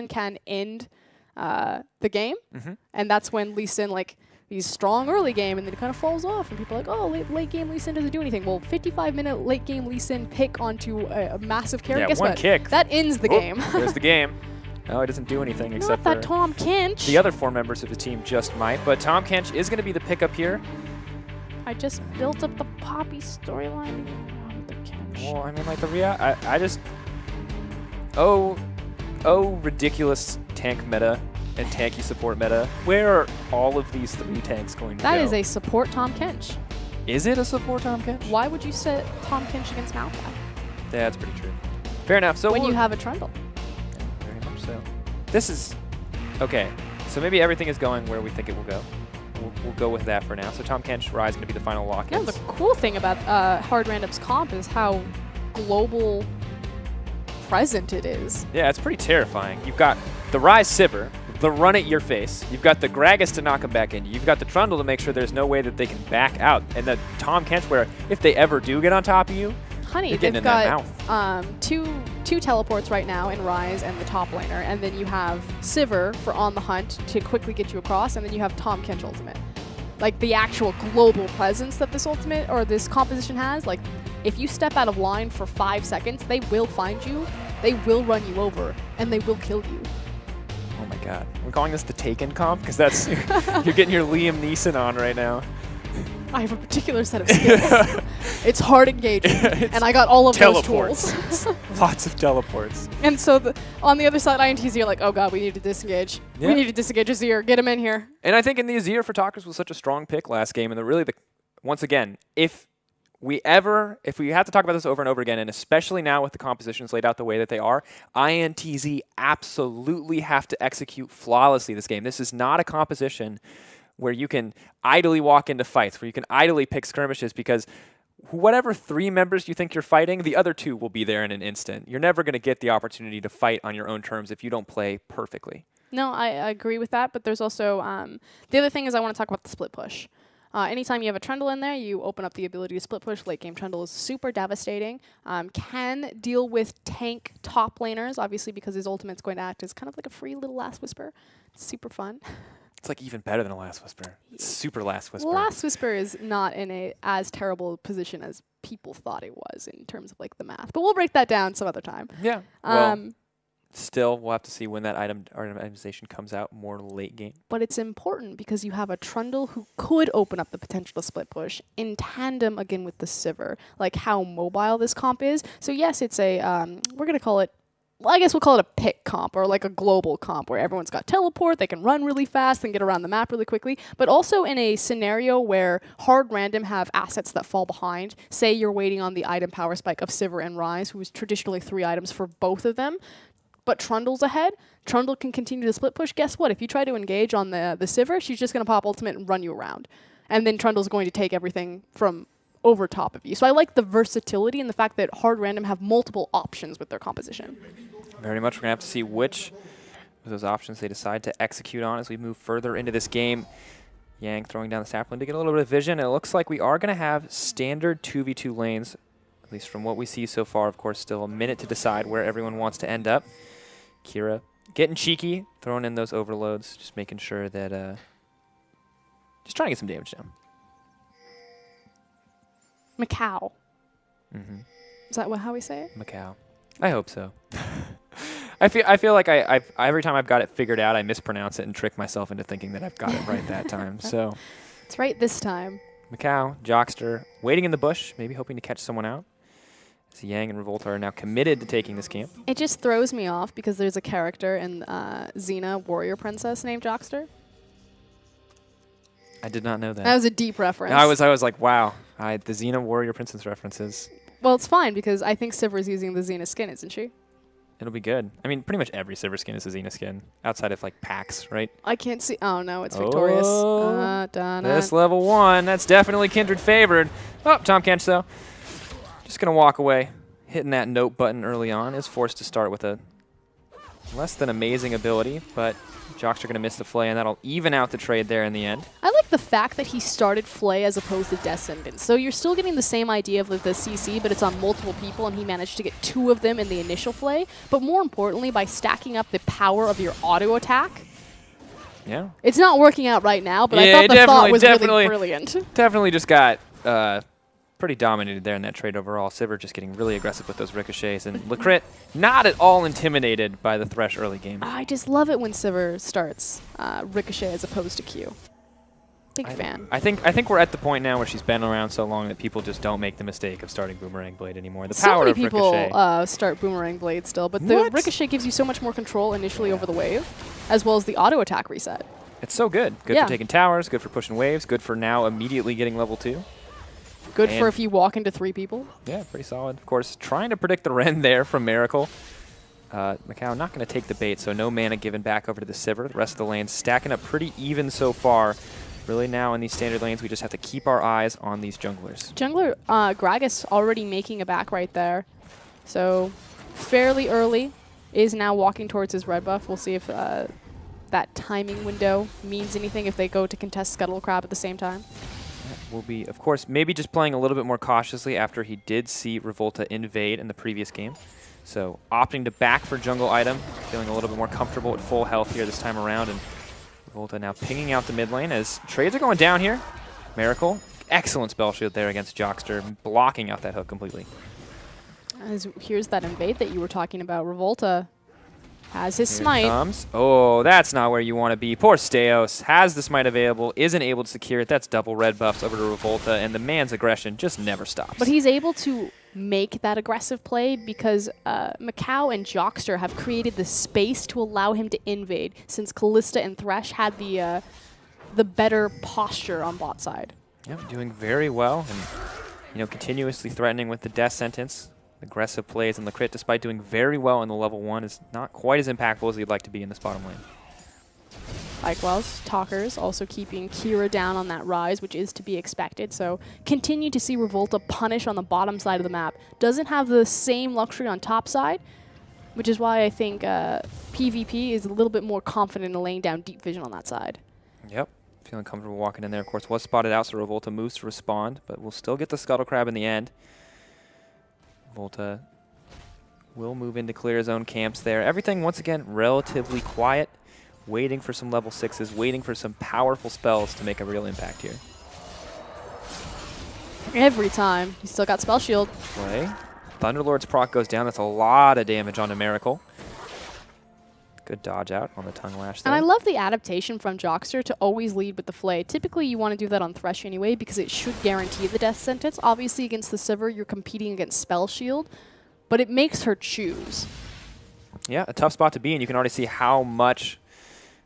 can end the game, and that's when Lee Sin, like, he's strong early game, and then it kind of falls off, and people are like, oh, late game Lee Sin doesn't do anything. Well, 55-minute late game Lee Sin pick onto a massive carry. Yeah, Guess one what? kick. That ends the game. There's the game. No, it doesn't do anything except Not for that Tom Kinch. the other 4 members of the team just might. But Tom Kinch is going to be the pickup here. I just built up the Poppy storyline. Well, I mean, like I just ridiculous tank meta and tanky support meta. Where are all of these 3 tanks going to go? That is a support Tom Kinch. Is it a support Tom Kinch? Why would you set Tom Kinch against Malphite? Yeah, that's pretty true. Fair enough. So when you have a Trundle. Very much so. This is okay. So maybe everything is going where we think it will go. We'll go with that for now. So Tom Kinch, Rise going to be the final lock-in. Yeah, the cool thing about Hard Random's comp is how global present it is. Yeah, it's pretty terrifying. You've got the Rise Sivir, the run at your face. You've got the Gragas to knock him back in. You've got the Trundle to make sure there's no way that they can back out. And the Tom Kinch, where if they ever do get on top of you, honey, they've got two teleports right now in Rise and the top laner, and then you have Sivir for on the hunt to quickly get you across, and then you have Tom Kinch ultimate. Like, the actual global presence that this ultimate or this composition has, like, if you step out of line for 5 seconds, they will find you, they will run you over, and they will kill you. Oh my god. We're calling this the Taken comp? Because that's you're getting your Liam Neeson on right now. I have a particular set of skills. It's hard engaging, and I got all of those tools. Lots of teleports. And so on the other side, INTZ are like, oh god, we need to disengage. Yeah. We need to disengage Azir. Get him in here. And I think in the Azir for Talkers was such a strong pick last game, and once again, if we have to talk about this over and over again, and especially now with the compositions laid out the way that they are, INTZ absolutely have to execute flawlessly this game. This is not a composition where you can idly walk into fights, where you can idly pick skirmishes, because whatever 3 members you think you're fighting, the other 2 will be there in an instant. You're never going to get the opportunity to fight on your own terms if you don't play perfectly. No, I agree with that, but there's also, the other thing is I want to talk about the split push. Anytime you have a Trundle in there, you open up the ability to split push. Late game Trundle is super devastating. Can deal with tank top laners, obviously, because his ultimate's going to act as kind of like a free little Last Whisper. It's super fun. It's like even better than a Last Whisper. It's super Last Whisper. Last Whisper is not in a as terrible position as people thought it was in terms of like the math. But we'll break that down some other time. Yeah. Well, still, we'll have to see when that itemization comes out more late game. But it's important because you have a Trundle who could open up the potential to split push in tandem again with the Sivir, like how mobile this comp is. So yes, it's a, we're going to call it, well, I guess we'll call it a pick comp or like a global comp where everyone's got teleport, they can run really fast and get around the map really quickly, but also in a scenario where hard random have assets that fall behind. Say you're waiting on the item power spike of Sivir and Rise, who is traditionally 3 items for both of them, but Trundle's ahead. Trundle can continue to split push. Guess what? If you try to engage on the Sivir, she's just going to pop ultimate and run you around. And then Trundle's going to take everything from over top of you. So I like the versatility and the fact that hard random have multiple options with their composition. Very much. We're going to have to see which of those options they decide to execute on as we move further into this game. Yang throwing down the sapling to get a little bit of vision. It looks like we are going to have standard 2v2 lanes, at least from what we see so far. Of course, still a minute to decide where everyone wants to end up. Kira getting cheeky, throwing in those overloads, just making sure that, just trying to get some damage down. Macau. Is that how we say it? Macau. I hope so. I feel like every time I've got it figured out, I mispronounce it and trick myself into thinking that I've got it right that time. So it's right this time. Macau, Jockster, waiting in the bush, maybe hoping to catch someone out. So Yang and Revolta are now committed to taking this camp. It just throws me off because there's a character in Xena Warrior Princess named Jockster. I did not know that. That was a deep reference. I was like, wow, the Xena Warrior Princess references. Well, it's fine because I think Sivir is using the Xena skin, isn't she? It'll be good. I mean, pretty much every Sivir skin is a Xena skin, outside of like packs, right? I can't see. Oh no, it's Victorious. This level 1, that's definitely Kindred favored. Oh, Tom Kinch though. Just gonna walk away. Hitting that note button early on is forced to start with a less than amazing ability, but Jockster gonna miss the flay, and that'll even out the trade there in the end. I like the fact that he started Flay as opposed to Descendant. So you're still getting the same idea of the CC, but it's on multiple people, and he managed to get 2 of them in the initial Flay. But more importantly, by stacking up the power of your auto attack. Yeah. It's not working out right now, but yeah, I thought the thought was really brilliant. Definitely just got pretty dominated there in that trade overall. Sivir just getting really aggressive with those ricochets, and Lecrit not at all intimidated by the Thresh early game. I just love it when Sivir starts Ricochet as opposed to Q. Big fan. I think we're at the point now where she's been around so long that people just don't make the mistake of starting Boomerang Blade anymore. The so power many of people Ricochet. Start Boomerang Blade still, but the Ricochet gives you so much more control initially over the wave, as well as the auto attack reset. It's so good. Good for taking towers, good for pushing waves, good for now immediately getting level 2. Good for if you walk into 3 people. Yeah, pretty solid. Of course, trying to predict the Ren there from Miracle. Macau not going to take the bait, so no mana given back over to the Sivir. The rest of the lanes stacking up pretty even so far. Really now in these standard lanes, we just have to keep our eyes on these junglers. Jungler Gragas already making a back right there. So fairly early, is now walking towards his red buff. We'll see if that timing window means anything if they go to contest Scuttle Crab at the same time. Will be, of course, maybe just playing a little bit more cautiously after he did see Revolta invade in the previous game. So opting to back for jungle item, feeling a little bit more comfortable at full health here this time around. And Revolta now pinging out the mid lane as trades are going down here. Miracle, excellent spell shield there against Jockster, blocking out that hook completely. Here's that invade that you were talking about. Revolta has his Here smite. Comes. Oh, that's not where you want to be. Poor Steos has the smite available, isn't able to secure it. That's double red buffs over to Revolta, and the man's aggression just never stops. But he's able to make that aggressive play because Macau and Jockster have created the space to allow him to invade, since Kalista and Thresh had the better posture on bot side. Yep, doing very well, and continuously threatening with the death sentence. Aggressive plays, and Lecrit, despite doing very well in the level 1, is not quite as impactful as he'd like to be in this bottom lane. Likewise, Talkers also keeping Kira down on that rise, which is to be expected. So continue to see Revolta punish on the bottom side of the map. Doesn't have the same luxury on top side, which is why I think PvP is a little bit more confident in laying down deep vision on that side. Yep, feeling comfortable walking in there. Of course, was spotted out, so Revolta moves to respond, but we'll still get the Scuttle Crab in the end. Volta will move in to clear his own camps there. Everything, once again, relatively quiet, waiting for some level 6s, waiting for some powerful spells to make a real impact here. Every time. He's still got spell shield. Play. Thunderlord's proc goes down. That's a lot of damage on a Miracle. Good dodge out on the tongue lash there. And I love the adaptation from Jockster to always lead with the Flay. Typically, you want to do that on Thresh anyway because it should guarantee the death sentence. Obviously, against the Sivir, you're competing against Spell Shield, but it makes her choose. Yeah, a tough spot to be in. You can already see how much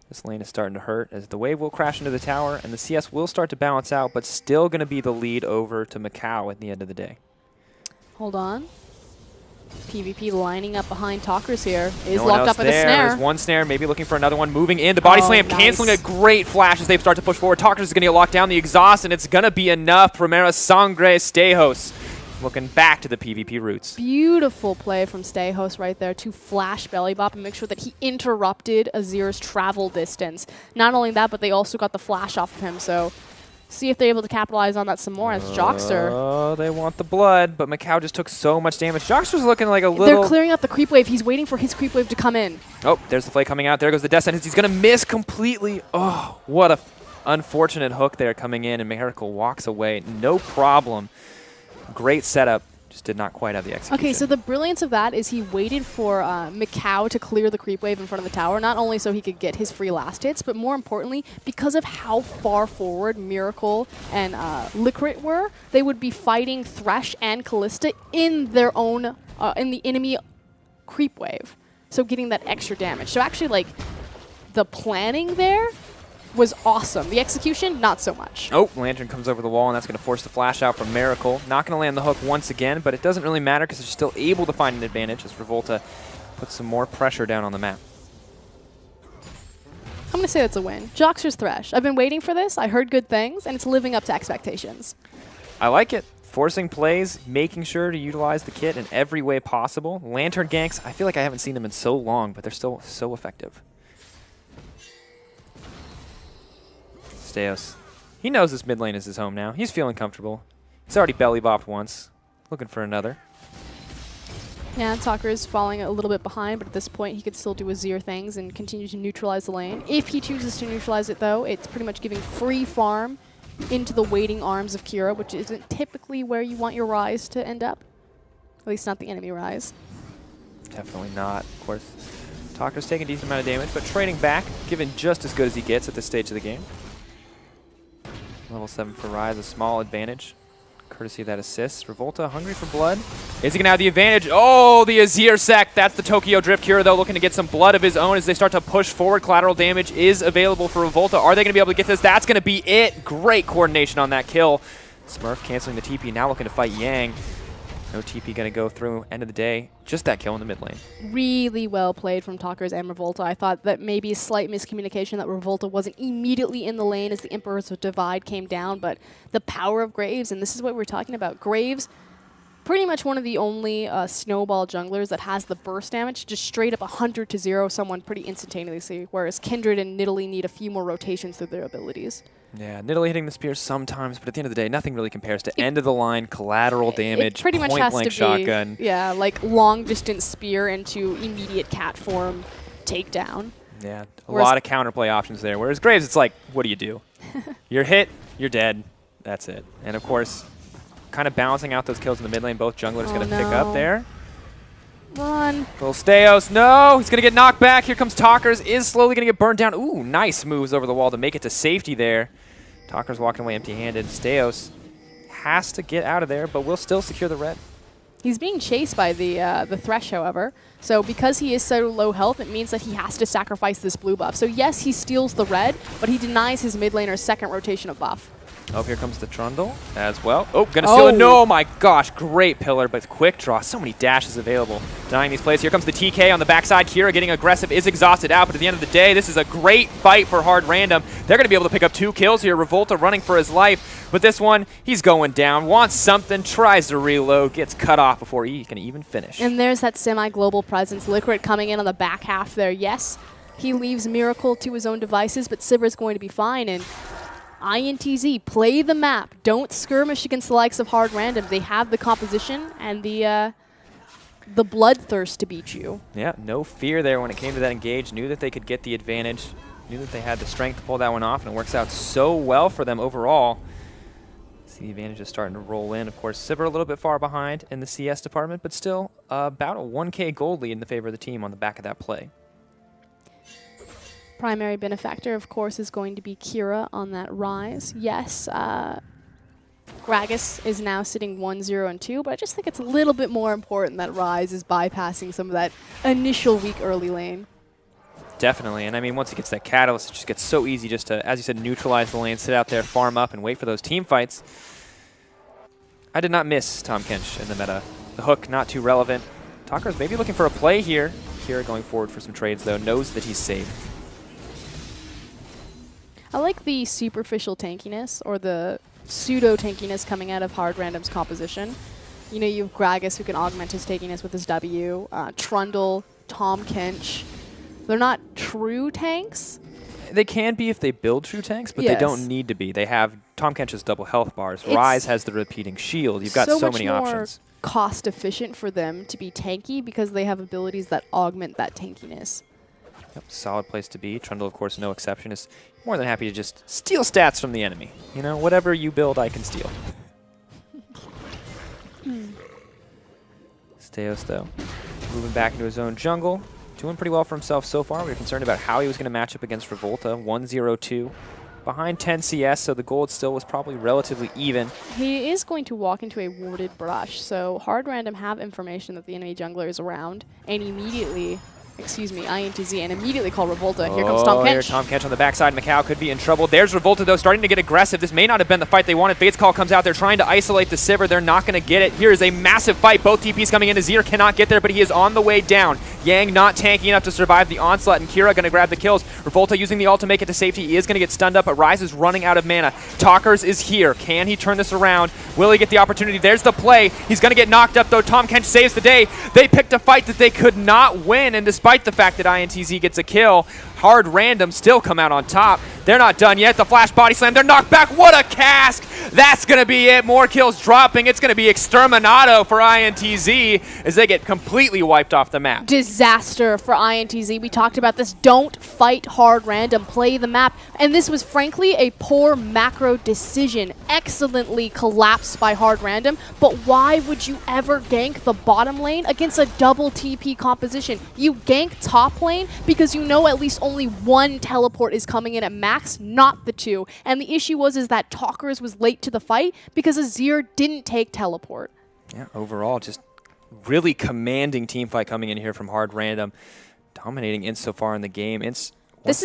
this lane is starting to hurt as the wave will crash into the tower and the CS will start to balance out, but still going to be the lead over to Macau at the end of the day. Hold on. PvP lining up behind Talkers here. Is No locked up in a snare. There's one snare, maybe looking for another one. Moving in. The body slam nice. canceling a great flash as they start to push forward. Talkers is going to get locked down. The exhaust, and it's going to be enough. Primera Sangre Stejos looking back to the PvP roots. Beautiful play from Stejos right there to flash belly bop and make sure that he interrupted Azir's travel distance. Not only that, but they also got the flash off of him, so see if they're able to capitalize on that some more as Jockster. Oh, they want the blood, but Macau just took so much damage. Jockster's looking like a little... They're clearing out the creep wave. He's waiting for his creep wave to come in. Oh, there's the Flay coming out. There goes the death sentence. He's going to miss completely. Oh, what a unfortunate hook there coming in, and Miracle walks away. No problem. Great setup. Just did not quite have the execution. Okay, so the brilliance of that is he waited for Macau to clear the creep wave in front of the tower, not only so he could get his free last hits, but more importantly, because of how far forward Miracle and Licrit were, they would be fighting Thresh and Kalista in their own, in the enemy creep wave. So getting that extra damage. So actually, like, the planning there was awesome. The execution, not so much. Oh, Lantern comes over the wall, and that's going to force the flash out from Miracle. Not going to land the hook once again, but it doesn't really matter because they're still able to find an advantage as Revolta puts some more pressure down on the map. I'm going to say that's a win. Jockster's Thresh. I've been waiting for this. I heard good things, and it's living up to expectations. I like it. Forcing plays, making sure to utilize the kit in every way possible. Lantern ganks, I feel like I haven't seen them in so long, but they're still so effective. Steos He knows this mid lane is his home now. He's feeling comfortable. He's already belly bopped once. Looking for another. Yeah, Talker is falling a little bit behind, but at this point he could still do Azir things and continue to neutralize the lane. If he chooses to neutralize it, though, it's pretty much giving free farm into the waiting arms of Kira, which isn't typically where you want your Rise to end up. At least not the enemy Rise. Definitely not, of course. Talker's taking a decent amount of damage, but trading back, giving just as good as he gets at this stage of the game. Level 7 for Rise, a small advantage. Courtesy of that assist. Revolta hungry for blood. Is he going to have the advantage? Oh, the Azir sec. That's the Tokyo Drift Kira, though, looking to get some blood of his own as they start to push forward. Collateral damage is available for Revolta. Are they going to be able to get this? That's going to be it. Great coordination on that kill. Smurf canceling the TP, now looking to fight Yang. No TP going to go through. End of the day, just that kill in the mid lane. Really well played from Talkers and Revolta. I thought that maybe a slight miscommunication that Revolta wasn't immediately in the lane as the Emperor's Divide came down, but the power of Graves, and this is what we're talking about. Graves, pretty much one of the only snowball junglers that has the burst damage, just straight up 100 to 0 someone pretty instantaneously, whereas Kindred and Nidalee need a few more rotations through their abilities. Yeah, Nidalee hitting the spear sometimes, but at the end of the day, nothing really compares to end of the line, collateral damage, pretty much has to point-blank shotgun. Yeah, like long-distance spear into immediate cat form takedown. Yeah, a lot of counterplay options there. Whereas Graves, it's like, what do you do? You're hit, you're dead, that's it. And of course, kind of balancing out those kills in the mid lane, both junglers going to pick up there. Run. Little Steos, no, he's going to get knocked back. Here comes Talkers, is slowly going to get burned down. Ooh, nice moves over the wall to make it to safety there. Talker's walking away empty-handed. Steos has to get out of there, but will still secure the red. He's being chased by the Thresh, however. So because he is so low health, it means that he has to sacrifice this blue buff. So yes, he steals the red, but he denies his mid laner's second rotation of buff. Oh, here comes the Trundle as well. Oh, gonna steal it. No, my gosh, great pillar, but quick draw. So many dashes available. Denying these plays. Here comes the TK on the backside. Kira getting aggressive, is exhausted out, but at the end of the day, this is a great fight for Hard Random. They're gonna be able to pick up 2 kills here. Revolta running for his life, but this one, he's going down. Wants something, tries to reload, gets cut off before he can even finish. And there's that semi-global presence. Liquid coming in on the back half there. Yes, he leaves Miracle to his own devices, but Sivir's going to be fine. And INTZ, play the map. Don't skirmish against the likes of Hard Random. They have the composition and the bloodthirst to beat you. Yeah, no fear there when it came to that engage. Knew that they could get the advantage. Knew that they had the strength to pull that one off, and it works out so well for them overall. See the advantage is starting to roll in. Of course, Sivir a little bit far behind in the CS department, but still about a 1K gold lead in the favor of the team on the back of that play. Primary benefactor, of course, is going to be Kira on that Rise. Yes, Gragas is now sitting 1-0 and 2, but I just think it's a little bit more important that Rise is bypassing some of that initial weak early lane. Definitely, and I mean, once he gets that catalyst, it just gets so easy just to, as you said, neutralize the lane, sit out there, farm up, and wait for those team fights. I did not miss Tahm Kench in the meta. The hook, not too relevant. Talker's maybe looking for a play here. Kira going forward for some trades, though, knows that he's safe. I like the superficial tankiness, or the pseudo-tankiness coming out of Hard Random's composition. You know, you have Gragas who can augment his tankiness with his W, Trundle, Tahm Kench. They're not true tanks. They can be if they build true tanks, but they don't need to be. They have Tahm Kench's double health bars. Rise has the repeating shield. You've got so many options. Cost efficient for them to be tanky because they have abilities that augment that tankiness. Yep, solid place to be. Trundle, of course, no exception, is more than happy to just steal stats from the enemy. You know, whatever you build, I can steal. Steos, though, moving back into his own jungle. Doing pretty well for himself so far. We were concerned about how he was going to match up against Revolta. 1-0-2. Behind 10 CS, so the gold still was probably relatively even. He is going to walk into a warded brush, so Hard Random have information that the enemy jungler is around, and immediately, INTZ, and immediately call Revolta. Here comes Tahm Kench. Here, Tahm Kench on the backside. Macau could be in trouble. There's Revolta, though, starting to get aggressive. This may not have been the fight they wanted. Fate's Call comes out. They're trying to isolate the Sivir. They're not going to get it. Here is a massive fight. Both TPs coming in. Azir cannot get there, but he is on the way down. Yang not tanky enough to survive the onslaught, and Kira going to grab the kills. Revolta using the ult to make it to safety. He is going to get stunned up, but Rise is running out of mana. Talkers is here. Can he turn this around? Will he get the opportunity? There's the play. He's going to get knocked up, though. Tahm Kench saves the day. They picked a fight that they could not win, and despite the fact that INTZ gets a kill, Hard Random still come out on top. They're not done yet. The flash body slam. They're knocked back. What a cask! That's going to be it. More kills dropping. It's going to be Exterminato for INTZ as they get completely wiped off the map. Disaster for INTZ. We talked about this. Don't fight hard random. Play the map. And this was frankly a poor macro decision. Excellently collapsed by hard random. But why would you ever gank the bottom lane against a double TP composition? You gank top lane because you know at least only one teleport is coming in at max, not the two. And the issue was is that Talkers was late to the fight because Azir didn't take teleport. Yeah, overall, just really commanding team fight coming in here from hard random, dominating INTZ so far in the game. INTZ, This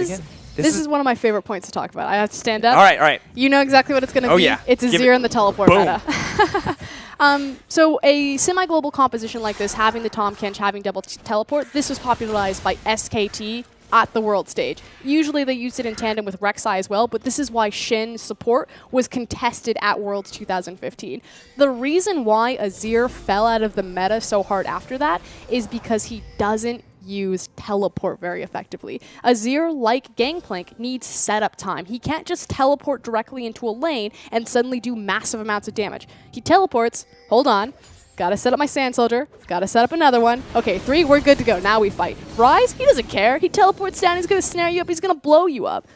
is one of my favorite points to talk about. I have to stand up. All right. You know exactly what it's going to be. Yeah. It's Azir and the teleport Boom. meta. So a semi-global composition like this, having the Tahm Kench, having double teleport, this was popularized by SKT at the world stage. Usually they used it in tandem with Rek'Sai as well, but this is why Shin support was contested at Worlds 2015. The reason why Azir fell out of the meta so hard after that is because he doesn't use teleport very effectively. Azir, like Gangplank, needs setup time. He can't just teleport directly into a lane and suddenly do massive amounts of damage. He teleports, hold on, gotta set up my Sand Soldier, gotta set up another one. Okay, 3, we're good to go, now we fight. Ryze, he doesn't care. He teleports down, he's gonna snare you up, he's gonna blow you up.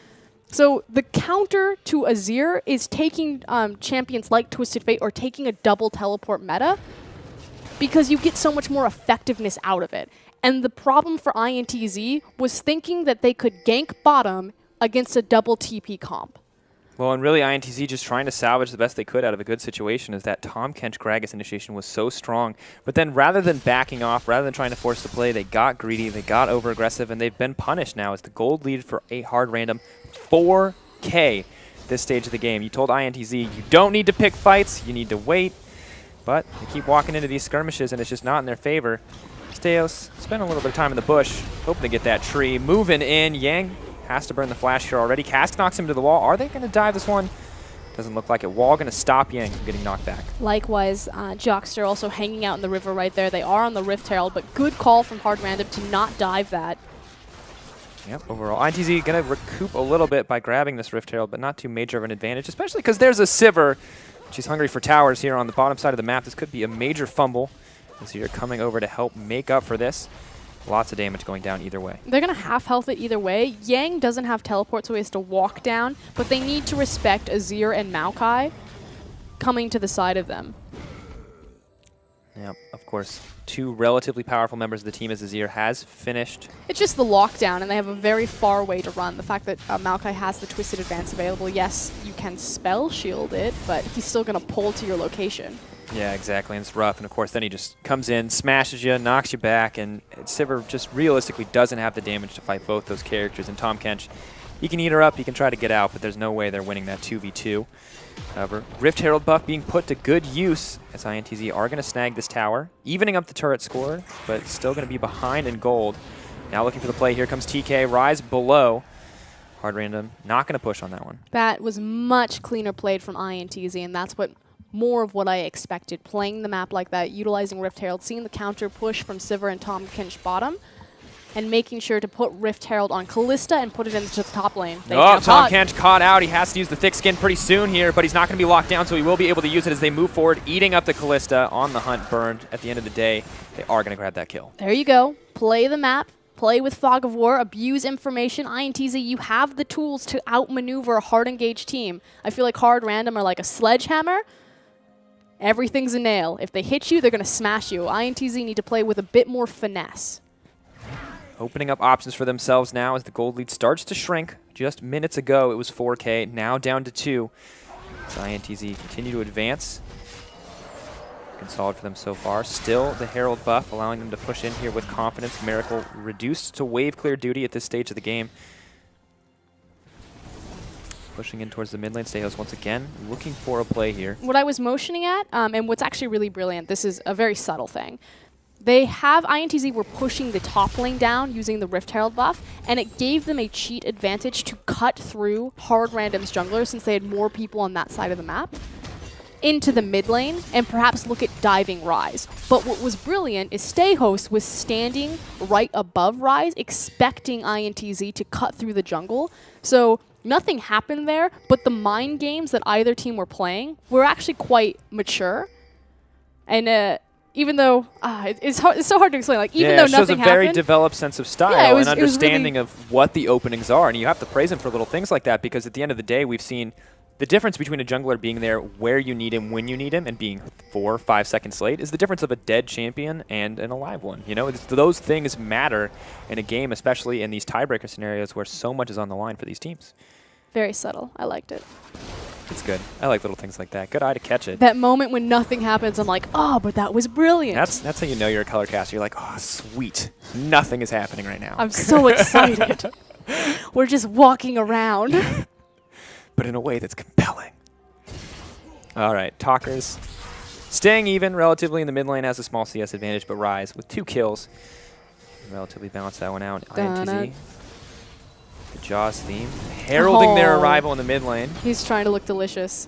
So the counter to Azir is taking champions like Twisted Fate or taking a double teleport meta because you get so much more effectiveness out of it. And the problem for INTZ was thinking that they could gank bottom against a double TP comp. Well, and really INTZ just trying to salvage the best they could out of a good situation is that Tahm Kench Gragas initiation was so strong. But then rather than backing off, rather than trying to force the play, they got greedy, they got over-aggressive, and they've been punished now as the gold lead for a hard random 4K this stage of the game. You told INTZ you don't need to pick fights, you need to wait. But they keep walking into these skirmishes, and it's just not in their favor. Steos spent a little bit of time in the bush, hoping to get that tree. Moving in, Yang has to burn the flash here already. Cask knocks him to the wall. Are they going to dive this one? Doesn't look like it. Wall going to stop Yang from getting knocked back. Likewise, Jockster also hanging out in the river right there. They are on the Rift Herald, but good call from Hard Random to not dive that. Yep, overall, INTZ going to recoup a little bit by grabbing this Rift Herald, but not too major of an advantage, especially because there's a Sivir. She's hungry for towers here on the bottom side of the map. This could be a major fumble. Azir coming over to help make up for this. Lots of damage going down either way. They're going to half health it either way. Yang doesn't have teleport, so he has to walk down, but they need to respect Azir and Maokai coming to the side of them. Yep, of course. 2 relatively powerful members of the team as Azir has finished. It's just the lockdown, and they have a very far way to run. The fact that Maokai has the Twisted Advance available, yes, you can spell shield it, but he's still going to pull to your location. Yeah, exactly, and it's rough. And of course, then he just comes in, smashes you, knocks you back, and Sivir just realistically doesn't have the damage to fight both those characters. And Tahm Kench, he can eat her up, he can try to get out, but there's no way they're winning that 2v2. However, Rift Herald buff being put to good use as INTZ are going to snag this tower, evening up the turret score, but still going to be behind in gold. Now looking for the play. Here comes TK. Ryze below. Hard random. Not going to push on that one. That was much cleaner played from INTZ, and that's more of what I expected. Playing the map like that, utilizing Rift Herald, seeing the counter push from Sivir and Tahm Kench bottom, and making sure to put Rift Herald on Kalista and put it into the top lane. Oh, Tahm Kench caught out. He has to use the thick skin pretty soon here, but he's not going to be locked down, so he will be able to use it as they move forward, eating up the Kalista on the hunt burned. At the end of the day, they are going to grab that kill. There you go. Play the map. Play with Fog of War. Abuse information. INTZ, you have the tools to outmaneuver a hard engaged team. I feel like Hard Random are like a sledgehammer. Everything's a nail. If they hit you, they're going to smash you. INTZ need to play with a bit more finesse. Opening up options for themselves now as the gold lead starts to shrink. Just minutes ago, it was 4K, now down to 2. As INTZ continue to advance. Looking solid for them so far. Still the Herald buff, allowing them to push in here with confidence. Miracle reduced to wave clear duty at this stage of the game. Pushing in towards the mid lane. Steos once again looking for a play here. What I was motioning at, and what's actually really brilliant, this is a very subtle thing. They have, INTZ were pushing the top lane down using the Rift Herald buff, and it gave them a cheat advantage to cut through Hard Random's jungler since they had more people on that side of the map. into the mid lane and perhaps look at diving Rise. But what was brilliant is Stayhost was standing right above Rise, expecting INTZ to cut through the jungle. So nothing happened there, but the mind games that either team were playing were actually quite mature. And even though it's so hard to explain, like even though nothing happened, it shows a very developed sense of style and understanding really of what the openings are, and you have to praise him for little things like that, because at the end of the day, we've seen the difference between a jungler being there where you need him, when you need him, and being 4 or 5 seconds late is the difference of a dead champion and an alive one. You know, those things matter in a game, especially in these tiebreaker scenarios where so much is on the line for these teams. Very subtle. I liked it. It's good. I like little things like that. Good eye to catch it. That moment when nothing happens, I'm like, oh, but that was brilliant. That's how you know you're a color caster. You're like, oh, sweet. Nothing is happening right now. I'm so excited. We're just walking around. But in a way that's compelling. All right, Talkers staying even relatively in the mid lane, has a small CS advantage, but Rise with 2 kills. Relatively balanced that one out. INTZ. The Jaws theme. Heralding their arrival in the mid lane. He's trying to look delicious.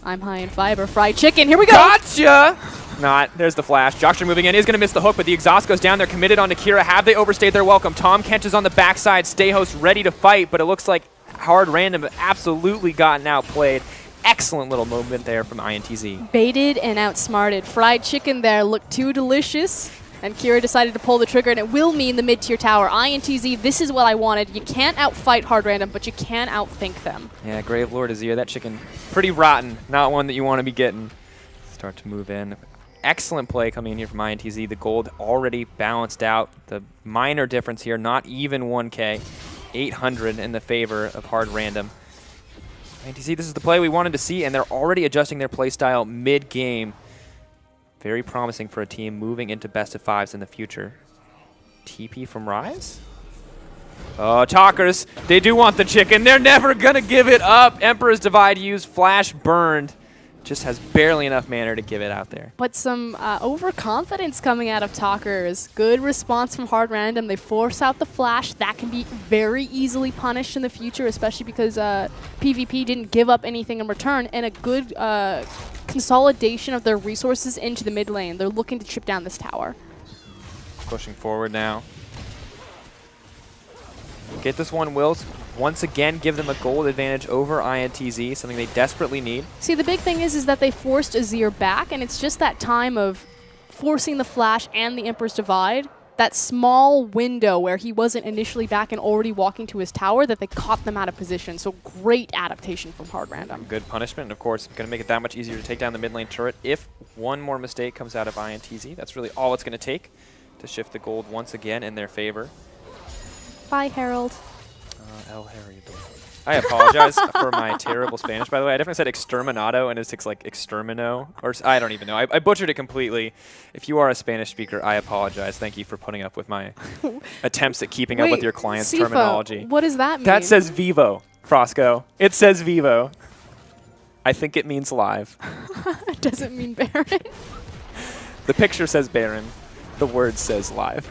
I'm high in fiber. Fried chicken. Here we go. Gotcha! Not. There's the flash. Jockster moving in. He's going to miss the hook, but the exhaust goes down. They're committed onto Kira. Have they overstayed their welcome? Tom Kench is on the backside. Stayhost ready to fight, but it looks like Hard Random absolutely gotten outplayed. Excellent little movement there from INTZ. Baited and outsmarted. Fried chicken there looked too delicious. And Kira decided to pull the trigger, and it will mean the mid-tier tower. INTZ, this is what I wanted. You can't outfight Hard Random, but you can outthink them. Yeah, Grave Lord Azir, that chicken, pretty rotten. Not one that you want to be getting. Start to move in. Excellent play coming in here from INTZ. The gold already balanced out. The minor difference here, not even 1K. 800 in the favor of Hard Random. INTZ, this is the play we wanted to see, and they're already adjusting their play style mid-game. Very promising for a team moving into best of 5s in the future. TP from Rise? Oh, Talkers, they do want the chicken. They're never going to give it up. Emperor's Divide used, Flash burned. Just has barely enough mana to give it out there. But some overconfidence coming out of Talkers. Good response from Hard Random. They force out the flash. That can be very easily punished in the future, especially because PvP didn't give up anything in return, and a good consolidation of their resources into the mid lane. They're looking to chip down this tower. Pushing forward now. Get this one, Wills. Once again, give them a gold advantage over INTZ, something they desperately need. See, the big thing is that they forced Azir back, and it's just that time of forcing the flash and the Emperor's Divide, that small window where he wasn't initially back and already walking to his tower, that they caught them out of position. So great adaptation from Hard Random. Good punishment, and of course, going to make it that much easier to take down the mid lane turret. If one more mistake comes out of INTZ, that's really all it's going to take to shift the gold once again in their favor. Bye, Harold. El Herido. I apologize for my terrible Spanish, by the way. I definitely said exterminado, and it's like extermino, or I don't even know. I butchered it completely. If you are a Spanish speaker, I apologize. Thank you for putting up with my attempts at keeping up with your client's terminology. What does that mean? That says vivo, Frosco. It says vivo. I think it means live. Does it mean Baron? The picture says Baron. The word says live.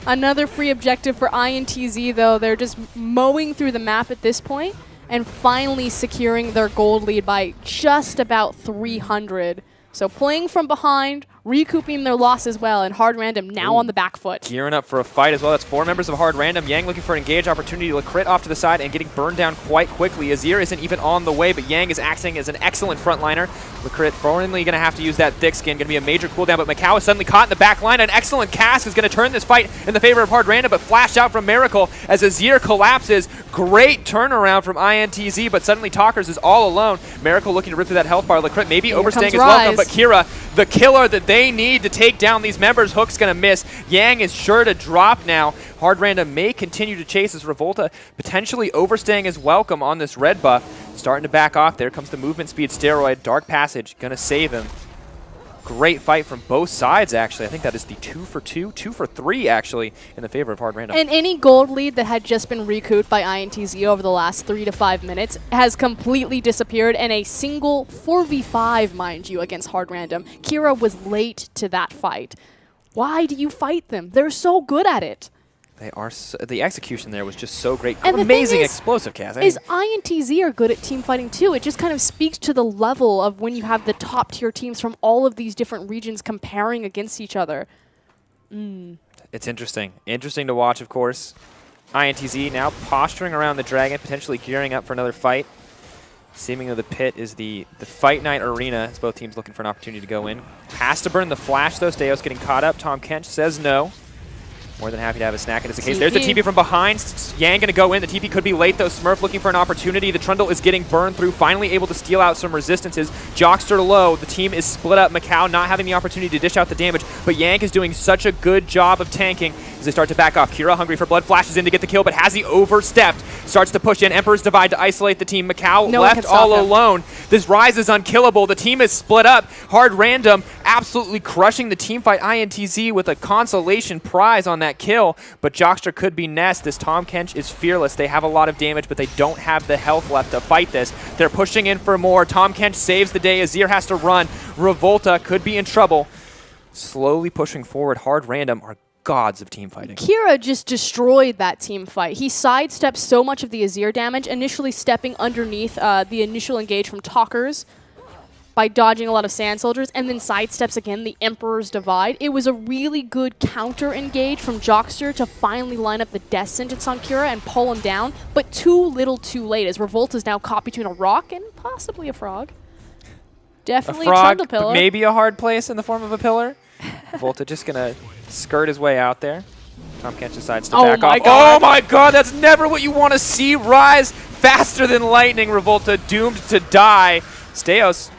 Another free objective for INTZ, though. They're just mowing through the map at this point and finally securing their gold lead by just about 300. So playing from behind, recouping their loss as well, and Hard Random now on the back foot. Gearing up for a fight as well. That's 4 members of Hard Random. Yang looking for an engage opportunity to crit off to the side and getting burned down quite quickly. Azir isn't even on the way, but Yang is acting as an excellent frontliner. Lecrit finally going to have to use that thick skin. Going to be a major cooldown, but Macau is suddenly caught in the back line. An excellent cast is going to turn this fight in the favor of Hard Random, but flashed out from Miracle as Azir collapses. Great turnaround from INTZ, but suddenly Talkers is all alone. Miracle looking to rip through that health bar. Lecrit maybe overstaying his welcome, but Kira, the killer that they need to take down these members. Hook's going to miss. Yang is sure to drop now. Hard Random may continue to chase as Revolta potentially overstaying his welcome on this red buff. Starting to back off. There comes the movement speed steroid. Dark Passage going to save him. Great fight from both sides, actually. I think that is the 2 for 2, 2 for 3, actually, in the favor of Hard Random. And any gold lead that had just been recouped by INTZ over the last 3 to 5 minutes has completely disappeared, and a single 4v5, mind you, against Hard Random. Kira was late to that fight. Why do you fight them? They're so good at it. They are the execution there was just so great. And amazing explosive cast. Is INTZ are good at team fighting too. It just kind of speaks to the level of when you have the top tier teams from all of these different regions comparing against each other. It's interesting. Interesting to watch, of course. INTZ now posturing around the dragon, potentially gearing up for another fight. Seemingly the pit is the Fight Night arena. It's both teams looking for an opportunity to go in. Has to burn the flash, though. Steos getting caught up. Tom Kench says no. More than happy to have a snack in this case. There's the TP from behind. Yang going to go in. The TP could be late, though. Smurf looking for an opportunity. The Trundle is getting burned through, finally able to steal out some resistances. Jockster low. The team is split up. Macau not having the opportunity to dish out the damage, but Yang is doing such a good job of tanking as they start to back off. Kira hungry for blood, flashes in to get the kill, but has he overstepped? Starts to push in. Emperor's Divide to isolate the team. Macau left all alone. This Rise is unkillable. The team is split up. Hard Random absolutely crushing the team fight. INTZ with a consolation prize on that kill, but Jockster could be Nest. This Tom Kench is fearless. They have a lot of damage, but they don't have the health left to fight this. They're pushing in for more. Tom Kench saves the day. Azir has to run. Revolta could be in trouble. Slowly pushing forward. Hard Random are gods of team fighting. Kira just destroyed that team fight. He sidestepped so much of the Azir damage, initially stepping underneath the initial engage from Talkers by dodging a lot of Sand Soldiers, and then sidesteps again the Emperor's Divide. It was a really good counter engage from Jockster to finally line up the Death Sentence on Kira and pull him down, but too little too late, as Revolt is now caught between a rock and possibly a frog. Definitely a Trundle pillar. Maybe a hard place in the form of a pillar. Volta just going to skirt his way out there. Tom Kench decides to back off. God. Oh my god, that's never what you want to see. Rise faster than lightning. Revolta doomed to die. Steos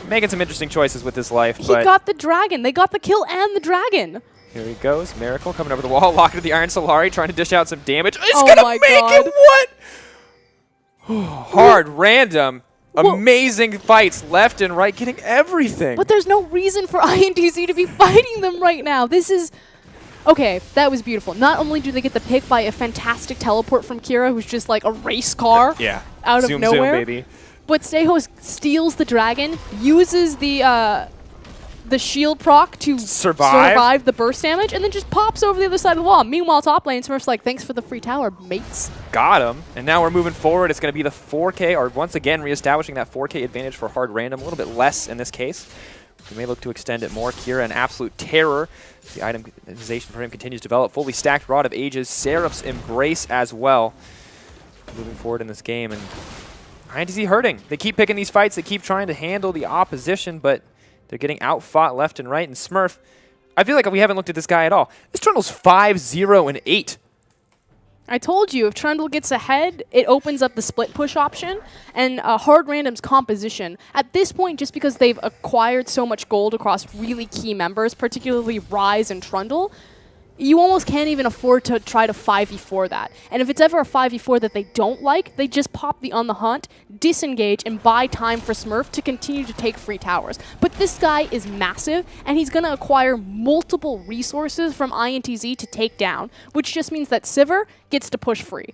making some interesting choices with his life. He got the dragon. They got the kill and the dragon. Here he goes. Miracle coming over the wall, locking to the Iron Solari, trying to dish out some damage. It's oh going to my make God. it what? Hard Random. Amazing fights left and right, getting everything. But there's no reason for INTZ to be fighting them right now. This is... Okay, that was beautiful. Not only do they get the pick by a fantastic teleport from Kira, who's just like a race car out of nowhere, zoom, baby. But Steho steals the dragon, uses the shield proc to survive the burst damage, and then just pops over the other side of the wall. Meanwhile, top lane, Smurf's like, thanks for the free tower, mates. Got him. And now we're moving forward. It's going to be the 4K, or once again, reestablishing that 4K advantage for Hard Random. A little bit less in this case. We may look to extend it more. Kira, an absolute terror. The itemization for him continues to develop. Fully stacked Rod of Ages. Seraph's Embrace as well. Moving forward in this game. And INTZ hurting. They keep picking these fights. They keep trying to handle the opposition, but they're getting outfought left and right. And Smurf, I feel like we haven't looked at this guy at all. This Trundle's 5-0-8. I told you, if Trundle gets ahead, it opens up the split push option, and Hard Random's composition. At this point, just because they've acquired so much gold across really key members, particularly Rise and Trundle, you almost can't even afford to try to 5v4 that. And if it's ever a 5v4 that they don't like, they just pop the On the Hunt, disengage, and buy time for Smurf to continue to take free towers. But this guy is massive, and he's going to acquire multiple resources from INTZ to take down, which just means that Sivir gets to push free.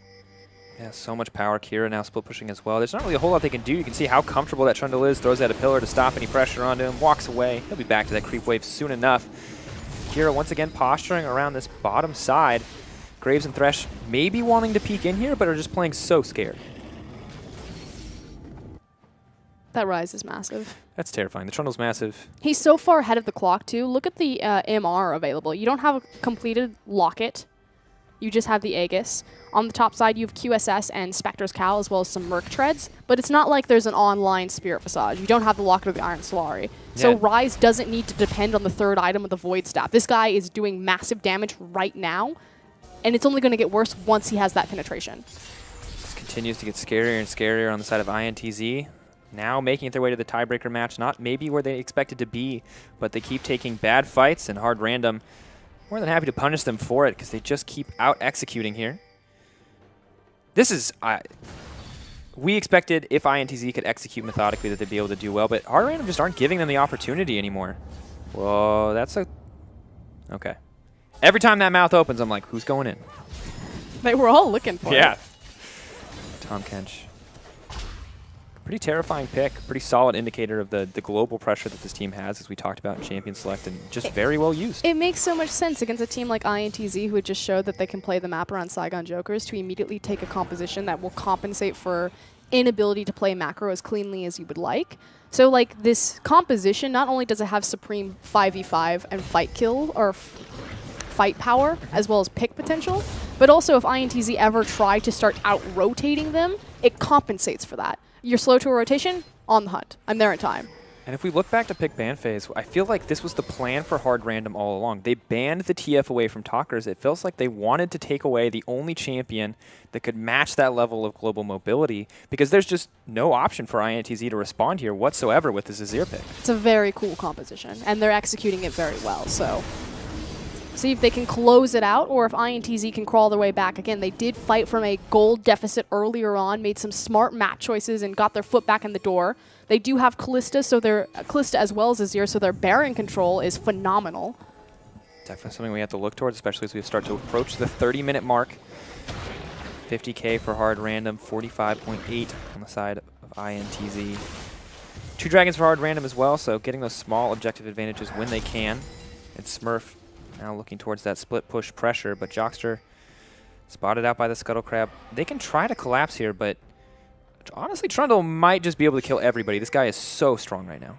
Yeah, so much power. Kira now split pushing as well. There's not really a whole lot they can do. You can see how comfortable that Trundle is. Throws out a pillar to stop any pressure onto him. Walks away. He'll be back to that creep wave soon enough. Kira once again posturing around this bottom side. Graves and Thresh maybe wanting to peek in here, but are just playing so scared. That Rise is massive. That's terrifying. The Trundle's massive. He's so far ahead of the clock, too. Look at the MR available. You don't have a completed Locket. You just have the Aegis. On the top side, you have QSS and Spectre's Cowl, as well as some Merc Treads. But it's not like there's an online Spirit Visage. You don't have the Locket or the Iron Solari. So Rise doesn't need to depend on the third item of the Void Staff. This guy is doing massive damage right now, and it's only going to get worse once he has that penetration. This continues to get scarier and scarier on the side of INTZ. Now making it their way to the tiebreaker match. Not maybe where they expected to be, but they keep taking bad fights, and Hard Random more than happy to punish them for it because they just keep out-executing here. This is... we expected if INTZ could execute methodically that they'd be able to do well, but Hard Random just aren't giving them the opportunity anymore. Whoa, that's a... Okay. Every time that mouth opens, I'm like, who's going in? They were all looking for it. Yeah. Tom Kench Pretty terrifying pick, pretty solid indicator of the global pressure that this team has, as we talked about in Champion Select, and just very well used. It makes so much sense against a team like INTZ, who had just showed that they can play the map around Saigon Jokers, to immediately take a composition that will compensate for inability to play macro as cleanly as you would like. So like this composition, not only does it have supreme 5v5 and fight kill or fight power, as well as pick potential, but also if INTZ ever try to start out-rotating them, it compensates for that. You're slow to a rotation, on the hunt. I'm there in time. And if we look back to pick ban phase, I feel like this was the plan for Hard Random all along. They banned the TF away from Talkers. It feels like they wanted to take away the only champion that could match that level of global mobility, because there's just no option for INTZ to respond here whatsoever with this Azir pick. It's a very cool composition, and they're executing it very well. So see if they can close it out, or if INTZ can crawl their way back. Again, they did fight from a gold deficit earlier on, made some smart map choices, and got their foot back in the door. They do have Callista, so their Callista as well as Azir, so their Baron control is phenomenal. Definitely something we have to look towards, especially as we start to approach the 30-minute mark. 50K for Hard Random, 45.8 on the side of INTZ. 2 Dragons for Hard Random as well, so getting those small objective advantages when they can. And Smurf now looking towards that split push pressure, but Jockster spotted out by the Scuttle Crab. They can try to collapse here, but honestly, Trundle might just be able to kill everybody. This guy is so strong right now.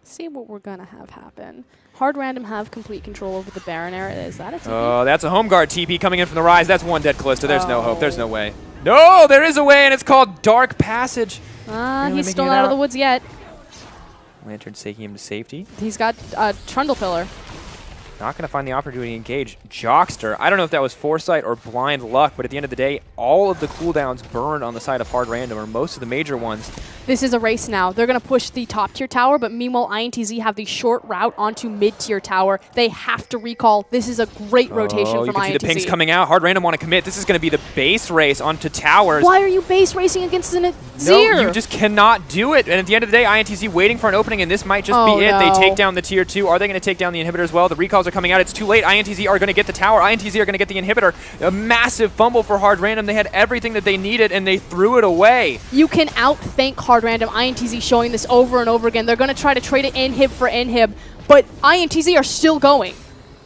See what we're going to have happen. Hard Random have complete control over the Baron area. Is that a TP? Oh, that's a home guard TP coming in from the Rise. That's one dead Callista. There's no hope. There's no way. No, there is a way, and it's called Dark Passage. He's still not out of the woods yet. Lantern's taking him to safety. He's got a Trundle Pillar. Not going to find the opportunity to engage Jockster. I don't know if that was foresight or blind luck, but at the end of the day, all of the cooldowns burned on the side of Hard Random, or most of the major ones. This is a race now. They're going to push the top tier tower, but meanwhile, INTZ have the short route onto mid-tier tower. They have to recall. This is a great rotation from INTZ. You can see the pings coming out. Hard Random want to commit. This is going to be the base race onto towers. Why are you base racing against an Azir? No, you just cannot do it. And at the end of the day, INTZ waiting for an opening, and this might just be it. They take down the tier 2. Are they going to take down the inhibitor as well? The recalls are coming out. It's too late. INTZ are going to get the tower. INTZ are going to get the inhibitor. A massive fumble for Hard Random. They had everything that they needed, and they threw it away. You can out-think Hard Random. INTZ showing this over and over again. They're going to try to trade it inhib for inhib, but INTZ are still going.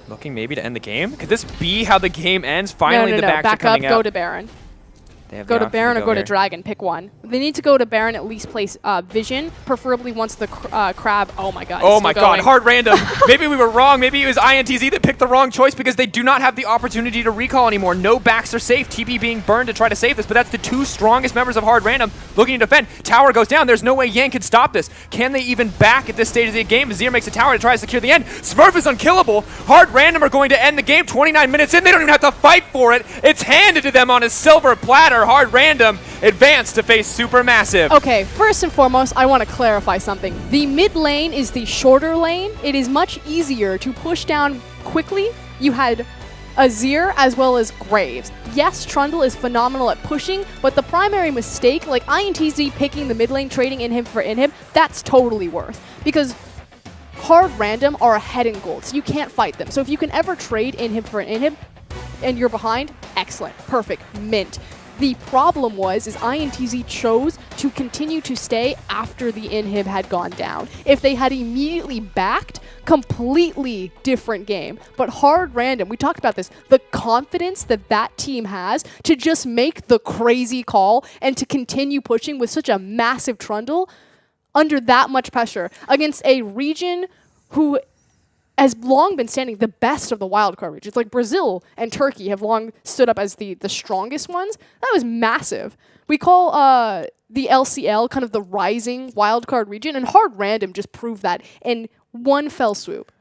Looking maybe to end the game? Could this be how the game ends? Finally, the backs back are coming up, out. Go to Baron. Go to Baron or go to Dragon. Pick one. They need to go to Baron, at least place Vision, preferably once the Crab. Oh my god. Oh my god. Hard Random. Maybe we were wrong. Maybe it was INTZ that picked the wrong choice, because they do not have the opportunity to recall anymore. No backs are safe. TP being burned to try to save this, but that's the 2 strongest members of Hard Random looking to defend. Tower goes down. There's no way Yang can stop this. Can they even back at this stage of the game? Azir makes a tower to try to secure the end. Smurf is unkillable. Hard Random are going to end the game 29 minutes in. They don't even have to fight for it. It's handed to them on a silver platter. Hard Random advance to face Supermassive. Okay, first and foremost, I want to clarify something. The mid lane is the shorter lane. It is much easier to push down quickly. You had Azir as well as Graves. Yes, Trundle is phenomenal at pushing, but the primary mistake, like INTZ picking the mid lane, trading inhib for inhib, that's totally worth. Because Hard Random are ahead in gold, so you can't fight them. So if you can ever trade inhib for an inhib and you're behind, excellent, perfect, mint. The problem is INTZ chose to continue to stay after the inhib had gone down. If they had immediately backed, completely different game. But Hard Random, we talked about this, the confidence that that team has to just make the crazy call and to continue pushing with such a massive Trundle under that much pressure against a region who has long been standing the best of the wildcard regions. Like Brazil and Turkey have long stood up as the strongest ones. That was massive. We call the LCL kind of the rising wildcard region, and Hard Random just proved that in one fell swoop.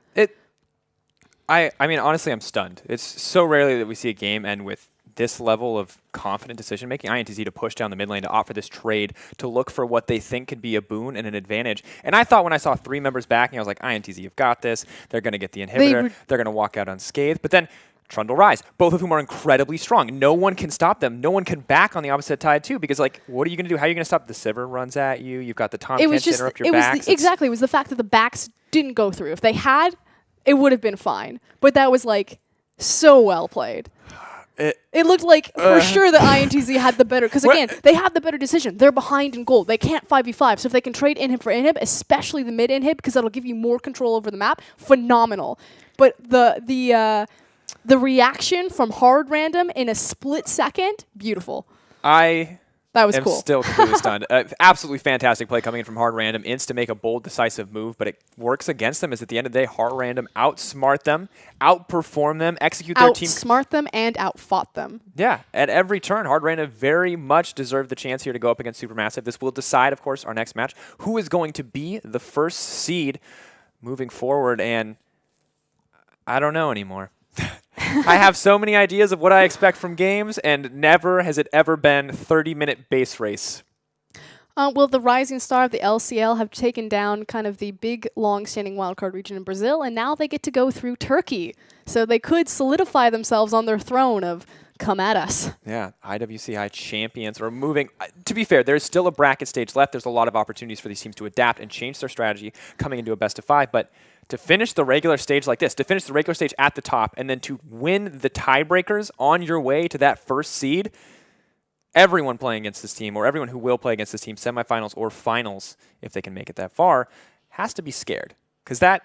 I mean, honestly, I'm stunned. It's so rarely that we see a game end with this level of confident decision-making. INTZ to push down the mid lane, to offer this trade, to look for what they think could be a boon and an advantage. And I thought when I saw 3 members backing, I was like, INTZ, you've got this. They're going to get the inhibitor. They're going to walk out unscathed. But then Trundle Rise, both of whom are incredibly strong. No one can stop them. No one can back on the opposite tide, too, because, like, what are you going to do? How are you going to stop? The Sivir runs at you. You've got the Tom Kent to interrupt your backs. Exactly. It was the fact that the backs didn't go through. If they had, it would have been fine. But that was, like, so well played. It looked like for sure that INTZ had the better, because again, they have the better decision. They're behind in gold. They can't 5v5. So if they can trade inhib for inhib, especially the mid inhib, because that'll give you more control over the map, phenomenal. But the reaction from hard random in a split second, beautiful. That was cool. Still completely stunned. Absolutely fantastic play coming in from Hard Random. Ints to make a bold, decisive move, but it works against them. Is at the end of the day, Hard Random outsmart them, outperform them, execute their team. Outsmart them and outfought them. Yeah, at every turn, Hard Random very much deserved the chance here to go up against Supermassive. This will decide, of course, our next match, who is going to be the first seed moving forward, and I don't know anymore. I have so many ideas of what I expect from games, and never has it ever been 30-minute base race. Well, the rising star of the LCL have taken down kind of the big, long-standing wildcard region in Brazil, and now they get to go through Turkey. So they could solidify themselves on their throne of come at us. Yeah, IWC champions are moving. To be fair, there's still a bracket stage left. There's a lot of opportunities for these teams to adapt and change their strategy coming into a best-of-5, but to finish the regular stage like this, to finish the regular stage at the top, and then to win the tiebreakers on your way to that first seed, everyone playing against this team, or everyone who will play against this team, semifinals or finals, if they can make it that far, has to be scared. Because that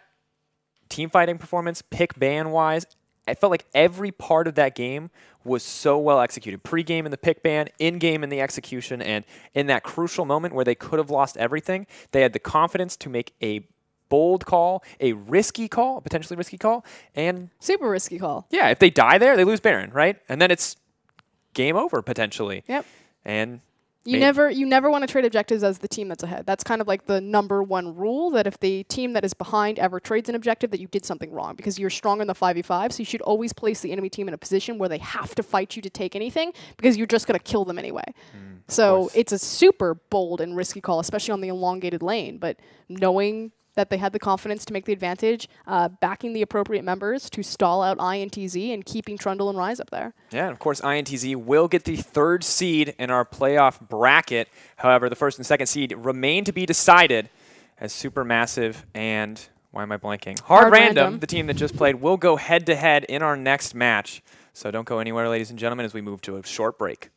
team fighting performance, pick ban-wise, I felt like every part of that game was so well executed. Pre-game in the pick ban, in-game in the execution, and in that crucial moment where they could have lost everything, they had the confidence to make a bold call, a risky call, a potentially risky call, and super risky call. Yeah, if they die there, they lose Baron, right? And then it's game over potentially. Yep. And you never want to trade objectives as the team that's ahead. That's kind of like the #1 rule, that if the team that is behind ever trades an objective, that you did something wrong, because you're stronger in the 5v5, so you should always place the enemy team in a position where they have to fight you to take anything, because you're just going to kill them anyway. So it's a super bold and risky call, especially on the elongated lane, but knowing that they had the confidence to make the advantage, backing the appropriate members to stall out INTZ and keeping Trundle and Rise up there. Yeah, and of course, INTZ will get the 3rd seed in our playoff bracket. However, the 1st and 2nd seed remain to be decided, as Supermassive and, why am I blanking? Hard Random, the team that just played, will go head-to-head in our next match. So don't go anywhere, ladies and gentlemen, as we move to a short break.